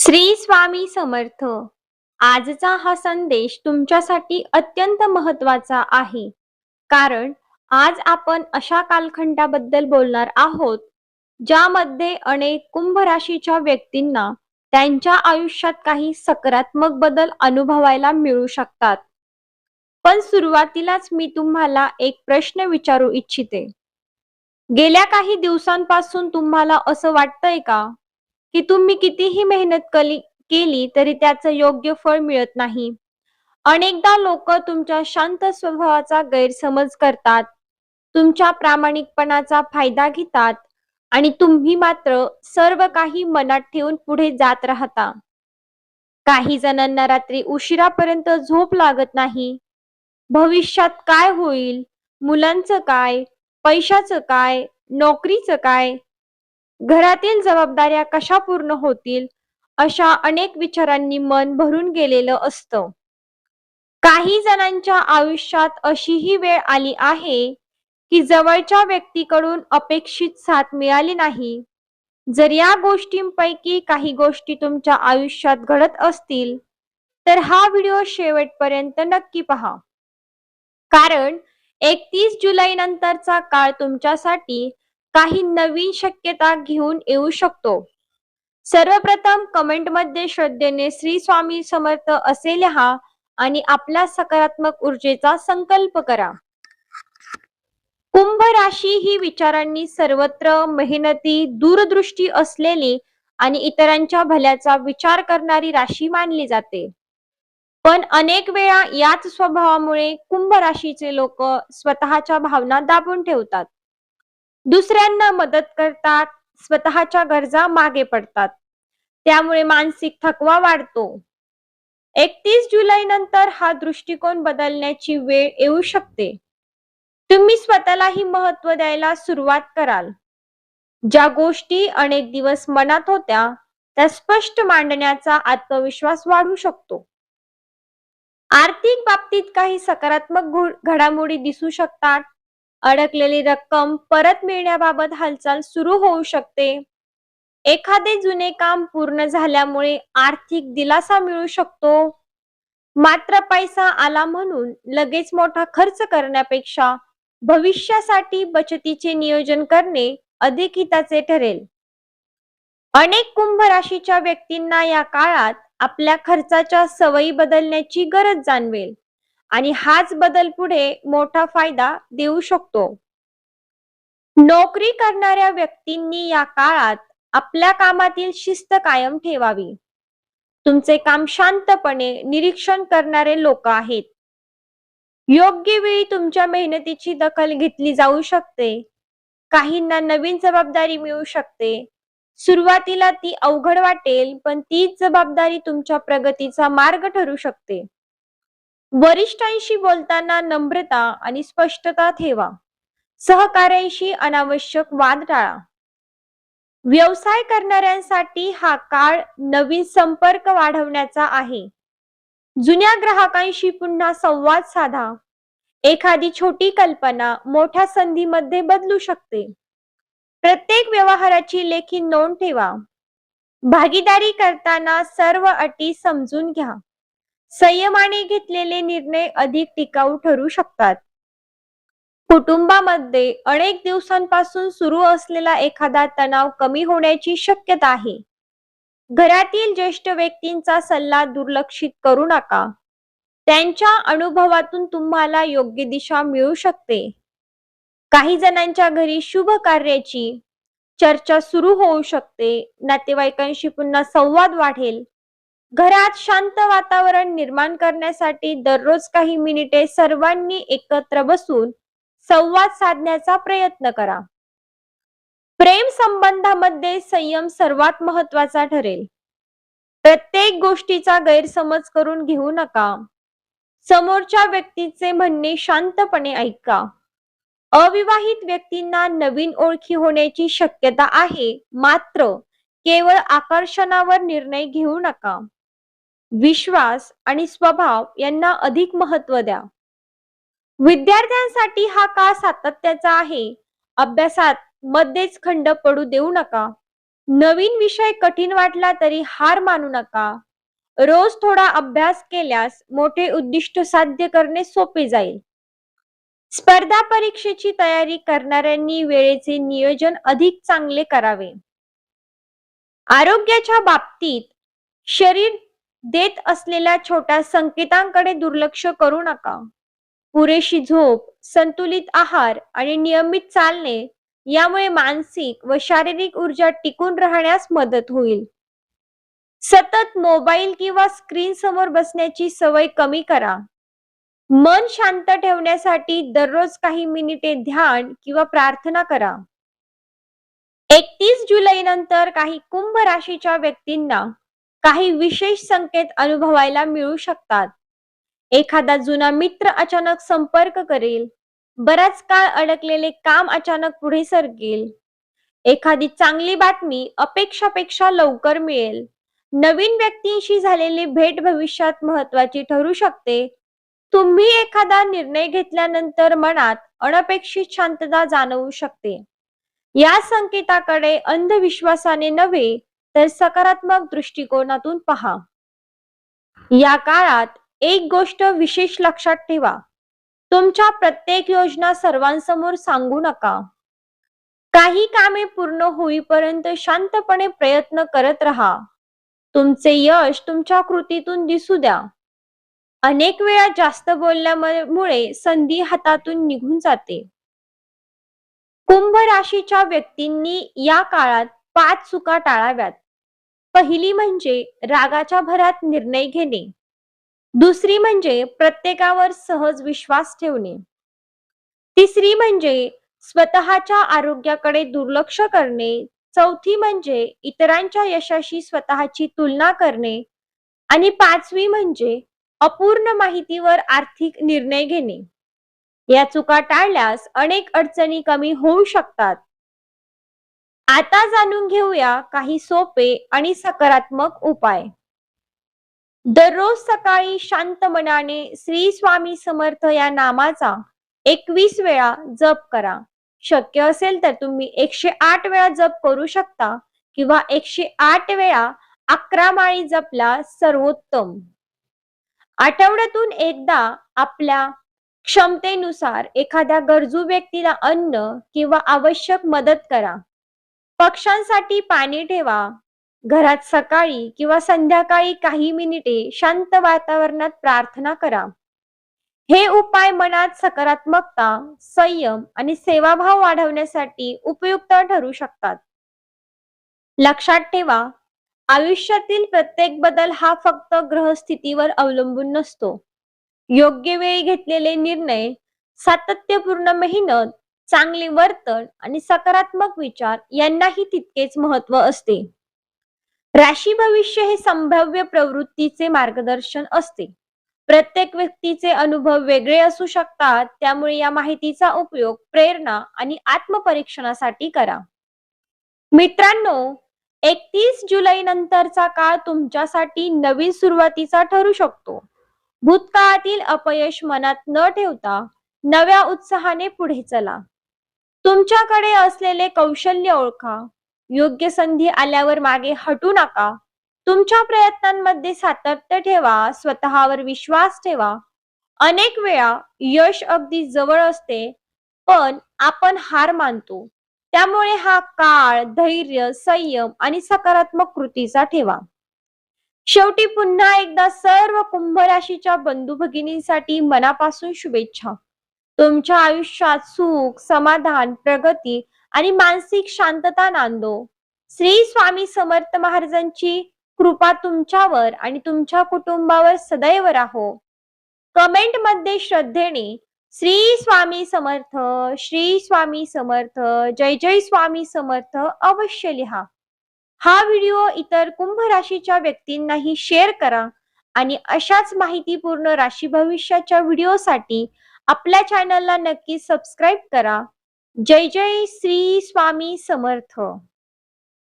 श्री स्वामी समर्थ. आजचा हा संदेश तुमच्यासाठी अत्यंत महत्वाचा आहे, कारण आज आपण अशा कालखंडाबद्दल बोलणार आहोत ज्यामध्ये अनेक कुंभ राशीच्या व्यक्तींना त्यांच्या आयुष्यात काही सकारात्मक बदल अनुभवायला मिळू शकतात. पण सुरुवातीलाच मी तुम्हाला एक प्रश्न विचारू इच्छिते. गेल्या काही दिवसांपासून तुम्हाला असं वाटतंय का की तुम्ही कितीही केली तरी त्याचं योग्य फळ मिळत नाही? अनेकदा लोक तुमच्या शांत स्वभावाचा गैरसमज करतात, तुमच्या प्रामाणिकपणाचा फायदा घेतात आणि तुम्ही मात्र सर्व काही मनात ठेवून पुढे जात राहता. काही जणांना रात्री उशिरापर्यंत झोप लागत नाही. भविष्यात काय होईल, मुलांचं काय, पैशाचं काय, नोकरीचं काय, घरातील जबाबदाऱ्या कशा पूर्ण होतील, अशा अनेक विचारांनी मन भरून गेलेलं असतं. काही जणांच्या आयुष्यात अशीही वेळ आली आहे की जवळच्या व्यक्तीकडून अपेक्षित साथ मिळाली नाही. जर या गोष्टींपैकी काही गोष्टी तुमच्या आयुष्यात घडत असतील तर हा व्हिडिओ शेवटपर्यंत नक्की पहा, कारण 31 जुलै नंतरचा काळ तुमच्यासाठी काही नवीन शक्यता घेऊन येऊ शकतो. सर्वप्रथम कमेंटमध्ये श्रद्धेने श्री स्वामी समर्थ असे लिहा आणि आपल्या सकारात्मक ऊर्जेचा संकल्प करा. कुंभ राशी ही विचारांनी सर्वत्र मेहनती, दूरदृष्टी असलेली आणि इतरांच्या भल्याचा विचार करणारी राशी मानली जाते. पण अनेक वेळा याच स्वभावामुळे कुंभ राशीचे लोक स्वतःच्या भावना दाबून ठेवतात, दुसऱ्यांना मदत करतात, स्वतःच्या गरजा मागे पडतात. त्यामुळे मानसिक थकवा वाढतो. 31 जुलै नंतर हा दृष्टिकोन बदलण्याची वेळ येऊ शकते. तुम्ही स्वतःलाही महत्त्व द्यायला सुरुवात कराल. ज्या गोष्टी अनेक दिवस मनात होत्या त्या स्पष्ट मांडण्याचा आत्मविश्वास वाढू शकतो. आर्थिक बाबतीत काही सकारात्मक घडामोडी दिसू शकतात. अडकलेली रक्कम परत मिळण्याबाबत हालचाल सुरू होऊ शकते. एखादे जुने काम पूर्ण झाल्यामुळे आर्थिक दिलासा मिळू शकतो. मात्र पैसा आला म्हणून लगेच मोठा खर्च करण्यापेक्षा भविष्यासाठी बचतीचे नियोजन करणे अधिक हिताचे ठरेल. अनेक कुंभ राशीच्या व्यक्तींना या काळात आपल्या खर्चाच्या सवयी बदलण्याची गरज जाणवेल आणि हाच बदल पुढे मोठा फायदा देऊ शकतो. नोकरी करणाऱ्या व्यक्तींनी या काळात आपल्या कामातील शिस्त कायम ठेवावी. तुमचे काम शांतपणे निरीक्षण करणारे लोक आहेत. योग्य वेळी तुमच्या मेहनतीची दखल घेतली जाऊ शकते. काहींना नवीन जबाबदारी मिळू शकते. सुरुवातीला ती अवघड वाटेल, पण तीच जबाबदारी तुमच्या प्रगतीचा मार्ग ठरू शकते. वरिष्ठांशी बोलताना नम्रता आणि स्पष्टता ठेवा. सहकार्यांशी अनावश्यक वाद टाळा. व्यवसाय करणाऱ्यांसाठी हा काळ नवीन संपर्क वाढवण्याचा आहे. जुन्या ग्राहकांशी पुन्हा संवाद साधा. एखादी छोटी कल्पना मोठ्या संधीमध्ये बदलू शकते. प्रत्येक व्यवहाराची लेखी नोंद ठेवा. भागीदारी करताना सर्व अटी समजून घ्या. संयमाने घेतलेले निर्णय अधिक टिकाऊ ठरू शकतात. कुटुंबामध्ये अनेक दिवसांपासून सुरू असलेला एखादा तणाव कमी होण्याची शक्यता आहे. घरातील ज्येष्ठ व्यक्तींचा सल्ला दुर्लक्षित करू नका. त्यांच्या अनुभवातून तुम्हाला योग्य दिशा मिळू शकते. काही जणांच्या घरी शुभ कार्याची चर्चा सुरू होऊ शकते. नातेवाईकांशी पुन्हा संवाद वाढेल. घरात शांत वातावरण निर्माण करण्यासाठी दररोज काही मिनिटे सर्वांनी एकत्र बसून संवाद साधण्याचा प्रयत्न करा. प्रेम संबंधामध्ये संयम सर्वात महत्वाचा ठरेल. प्रत्येक गोष्टीचा गैरसमज करून घेऊ नका. समोरच्या व्यक्तीचे म्हणणे शांतपणे ऐका. अविवाहित व्यक्तींना नवीन ओळखी होण्याची शक्यता आहे, मात्र केवळ आकर्षणावर निर्णय घेऊ नका. विश्वास आणि स्वभाव यांना अधिक महत्त्व द्या. विद्यार्थ्यांसाठी हा काळ सातत्याचा आहे. अभ्यासात मध्येच खंड पडू देऊ नका. नवीन विषय कठीण वाटला तरी हार मानू नका. रोज थोडा अभ्यास केल्यास मोठे उद्दिष्ट साध्य करणे सोपे जाईल. स्पर्धा परीक्षेची तयारी करणाऱ्यांनी वेळेचे नियोजन अधिक चांगले करावे. आरोग्याच्या बाबतीत शरीर देत असलेल्या छोट्या संकेतांकडे दुर्लक्ष करू नका. पुरेशी झोप, संतुलित आहार आणि नियमित चालणे यामुळे मानसिक व शारीरिक ऊर्जा टिकून राहण्यास मदत होईल. सतत मोबाईल किंवा स्क्रीन समोर बसण्याची सवय कमी करा. मन शांत ठेवण्यासाठी दररोज काही मिनिटे ध्यान किंवा प्रार्थना करा. 31 जुलै नंतर काही कुंभ राशीच्या व्यक्तींना काही विशेष संकेत अनुभवायला मिळू शकतात. एखादा जुना मित्र अचानक संपर्क करेल. बराच काळ अडकलेले काम अचानक पुढे सरकेल. एखादी चांगली बातमी अपेक्षापेक्षा लवकर मिळेल. नवीन व्यक्तींशी झालेली भेट भविष्यात महत्वाची ठरू शकते. तुम्ही एखादा निर्णय घेतल्यानंतर मनात अनपेक्षित शांतता जाणवू शकते. या संकेताकडे अंधविश्वासाने नव्हे तर सकारात्मक दृष्टिकोनातून पहा. या काळात एक गोष्ट विशेष लक्षात ठेवा. तुमच्या प्रत्येक योजना सर्वांसमोर सांगू नका. काही कामे पूर्ण होईपर्यंत शांतपणे प्रयत्न करत राहा. तुमचे यश तुमच्या कृतीतून दिसू द्या. अनेक वेळा जास्त बोलल्यामुळे संधी हातातून निघून जाते. कुंभ राशीच्या व्यक्तींनी या काळात 5 चुका टाळाव्यात. पहिली म्हणजे रागाच्या भरात निर्णय घेणे. दुसरी म्हणजे प्रत्येकावर सहज विश्वास ठेवणे. तिसरी म्हणजे स्वतःच्या आरोग्याकडे दुर्लक्ष करणे. चौथी म्हणजे इतरांच्या यशाशी स्वतःची तुलना करणे. आणि पाचवी म्हणजे अपूर्ण माहितीवर आर्थिक निर्णय घेणे. या चुका टाळल्यास अनेक अडचणी कमी होऊ शकतात. आता जाणून घेऊया काही सोपे आणि सकारात्मक उपाय. दररोज सकाळी शांत मनाने श्री स्वामी समर्थ या नामाचा 21 वेळा जप करा. शक्य असेल तर तुम्ही 108 वेळा जप करू शकता किंवा 108 वेळा 11 माळी जपला सर्वोत्तम. आठवड्यातून एकदा आपल्या क्षमतेनुसार एखाद्या गरजू व्यक्तीला अन्न किंवा आवश्यक मदत करा. पक्ष्यांसाठी पाणी ठेवा. घरात सकाळी किंवा संध्याकाळी काही मिनिटे शांत वातावरणात प्रार्थना करा. हे उपाय मनात सकारात्मकता, संयम आणि सेवाभाव वाढवण्यासाठी उपयुक्त ठरू शकतात. लक्षात ठेवा, आयुष्यातील प्रत्येक बदल हा फक्त ग्रहस्थितीवर अवलंबून नसतो. योग्य वेळी घेतलेले निर्णय, सातत्यपूर्ण मेहनत, चांगले वर्तन आणि सकारात्मक विचार यांनाही तितकेच महत्त्व असते. राशी भविष्य हे संभाव्य प्रवृत्तीचे मार्गदर्शन असते. प्रत्येक व्यक्तीचे अनुभव वेगळे असू शकतात, त्यामुळे या माहितीचा उपयोग प्रेरणा आणि आत्मपरीक्षणासाठी करा. मित्रांनो, 31 जुलै नंतरचा काळ तुमच्यासाठी नवीन सुरुवातीचा ठरू शकतो. भूतकाळातील अपयश मनात न ठेवता नव्या उत्साहाने पुढे चला. तुमच्याकडे असलेले कौशल्य ओळखा. योग्य संधी आल्यावर मागे हटू नका. तुमच्या प्रयत्नांमध्ये सातत्य ठेवा. स्वतःवर विश्वास ठेवा. अनेक वेळा यश अगदी जवळ असते, पण आपण हार मानतो. त्यामुळे हा काळ धैर्य, संयम आणि सकारात्मक कृतीचा ठेवा. शेवटी पुन्हा एकदा सर्व कुंभ राशीच्या बंधू भगिनींसाठी मनापासून शुभेच्छा. तुमच्या आयुष्यात सुख, समाधान, प्रगती आणि मानसिक शांतता नांदो. श्री स्वामी समर्थ महाराजांची कृपा तुमच्यावर आणि तुमच्या कुटुंबावर सदैव राहो. कमेंट मध्ये श्रद्धेने श्री स्वामी समर्थ, श्री स्वामी समर्थ, जय जय स्वामी समर्थ अवश्य लिहा. हा व्हिडिओ इतर कुंभ राशीच्या व्यक्तींनाही शेअर करा आणि अशाच माहितीपूर्ण राशी भविष्याच्या व्हिडिओसाठी आपल्या चॅनलला नक्की सबस्क्राईब करा. जय जय श्री स्वामी समर्थ.